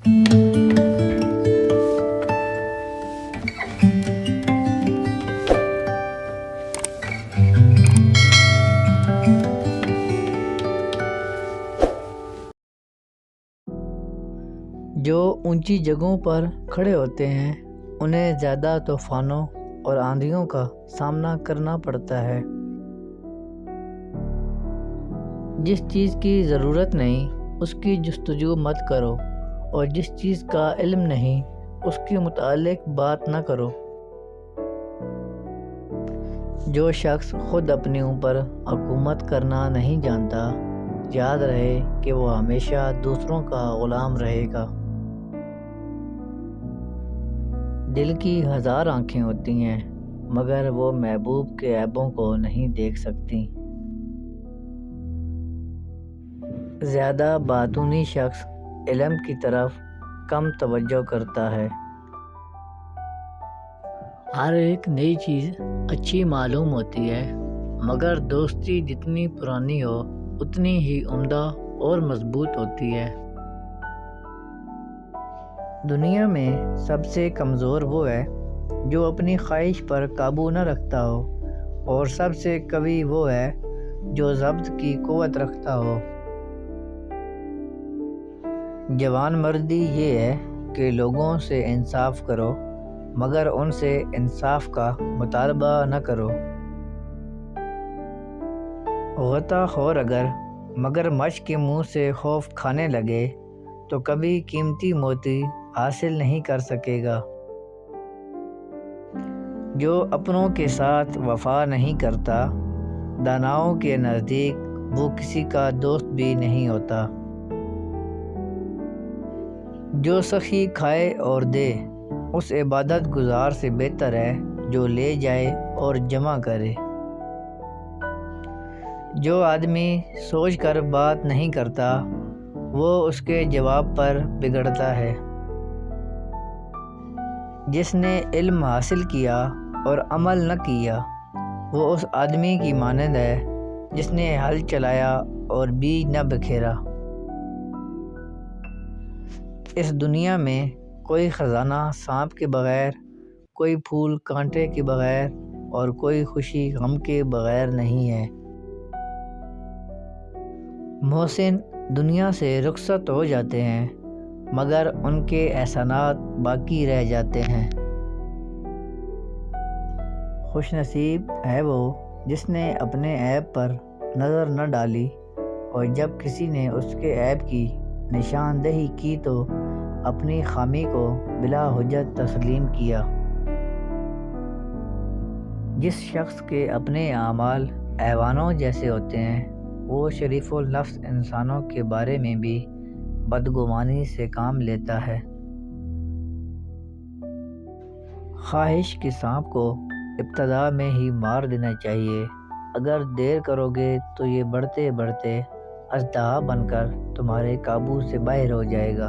جو اونچی جگہوں پر کھڑے ہوتے ہیں انہیں زیادہ طوفانوں اور آندھیوں کا سامنا کرنا پڑتا ہے۔ جس چیز کی ضرورت نہیں اس کی جستجو مت کرو، اور جس چیز کا علم نہیں اس کے متعلق بات نہ کرو۔ جو شخص خود اپنے اوپر حکومت کرنا نہیں جانتا، یاد رہے کہ وہ ہمیشہ دوسروں کا غلام رہے گا۔ دل کی 1000 آنکھیں ہوتی ہیں مگر وہ محبوب کے عیبوں کو نہیں دیکھ سکتی۔ زیادہ باتونی شخص علم کی طرف کم توجہ کرتا ہے۔ ہر ایک نئی چیز اچھی معلوم ہوتی ہے مگر دوستی جتنی پرانی ہو اتنی ہی عمدہ اور مضبوط ہوتی ہے۔ دنیا میں سب سے کمزور وہ ہے جو اپنی خواہش پر قابو نہ رکھتا ہو، اور سب سے قوی وہ ہے جو ضبط کی قوت رکھتا ہو۔ جوان مردی یہ ہے کہ لوگوں سے انصاف کرو مگر ان سے انصاف کا مطالبہ نہ کرو۔ غوطہ خور اگر مگرمچھ کے منہ سے خوف کھانے لگے تو کبھی قیمتی موتی حاصل نہیں کر سکے گا۔ جو اپنوں کے ساتھ وفا نہیں کرتا، داناؤں کے نزدیک وہ کسی کا دوست بھی نہیں ہوتا۔ جو سخی کھائے اور دے اس عبادت گزار سے بہتر ہے جو لے جائے اور جمع کرے۔ جو آدمی سوچ کر بات نہیں کرتا وہ اس کے جواب پر بگڑتا ہے۔ جس نے علم حاصل کیا اور عمل نہ کیا وہ اس آدمی کی مانند ہے جس نے ہل چلایا اور بیج نہ بکھیرا۔ اس دنیا میں کوئی خزانہ سانپ کے بغیر، کوئی پھول کانٹے کے بغیر اور کوئی خوشی غم کے بغیر نہیں ہے۔ محسن دنیا سے رخصت ہو جاتے ہیں مگر ان کے احسانات باقی رہ جاتے ہیں۔ خوش نصیب ہے وہ جس نے اپنے عیب پر نظر نہ ڈالی، اور جب کسی نے اس کے عیب کی نشاندہی کی تو اپنی خامی کو بلا حجت تسلیم کیا۔ جس شخص کے اپنے اعمال حیوانوں جیسے ہوتے ہیں وہ شریف النفس انسانوں کے بارے میں بھی بدگمانی سے کام لیتا ہے۔ خواہش کے سانپ کو ابتدا میں ہی مار دینا چاہیے، اگر دیر کرو گے تو یہ بڑھتے بڑھتے اژدہا بن کر تمہارے قابو سے باہر ہو جائے گا۔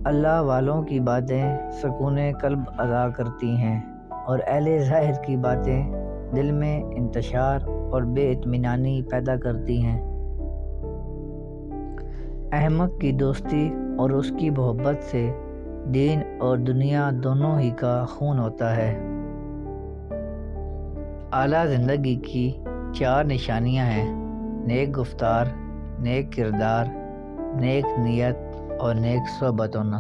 اللہ والوں کی باتیں سکون قلب عطا کرتی ہیں، اور اہل ظاہر کی باتیں دل میں انتشار اور بے اطمینانی پیدا کرتی ہیں۔ احمق کی دوستی اور اس کی محبت سے دین اور دنیا دونوں ہی کا خون ہوتا ہے۔ اعلیٰ زندگی کی 4 نشانیاں ہیں: نیک گفتار، نیک کردار، نیک نیت اور نیک صحبت ہونا۔